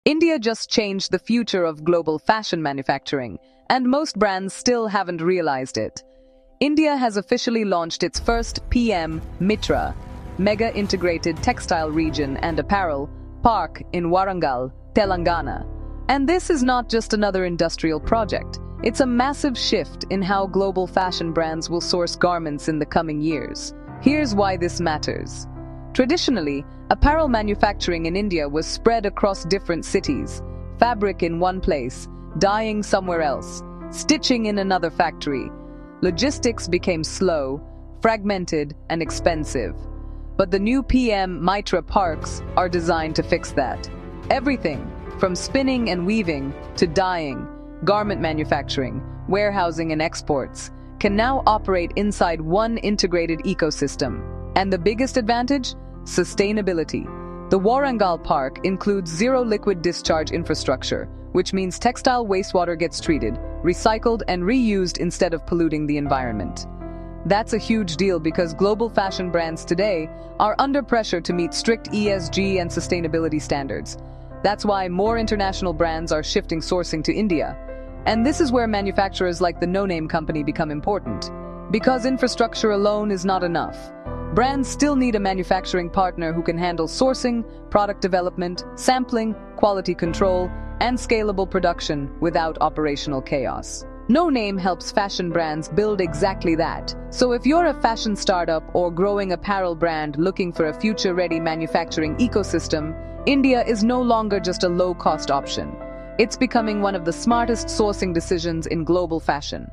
India just changed the future of global fashion manufacturing, and most brands still haven't realized it. India has officially launched its first PM MITRA, Mega Integrated Textile Region and Apparel, Park in Warangal, Telangana. And this is not just another industrial project. It's a massive shift in how global fashion brands will source garments in the coming years. Here's why this matters. Traditionally, apparel manufacturing in India was spread across different cities, fabric in one place, dyeing somewhere else, stitching in another factory. Logistics became slow, fragmented, and expensive. But the new PM MITRA Parks are designed to fix that. Everything from spinning and weaving to dyeing, garment manufacturing, warehousing, and exports can now operate inside one integrated ecosystem. And the biggest advantage? Sustainability. The Warangal Park includes Zero Liquid Discharge infrastructure, which means textile wastewater gets treated, recycled, and reused instead of polluting the environment. That's a huge deal because global fashion brands today are under pressure to meet strict ESG and sustainability standards. That's why more international brands are shifting sourcing to India. And this is where manufacturers like the No Name Company become important. Because infrastructure alone is not enough. Brands still need a manufacturing partner who can handle sourcing, product development, sampling, quality control, and scalable production without operational chaos. No Name helps fashion brands build exactly that. So if you're a fashion startup or growing apparel brand looking for a future-ready manufacturing ecosystem, India is no longer just a low-cost option. It's becoming one of the smartest sourcing decisions in global fashion.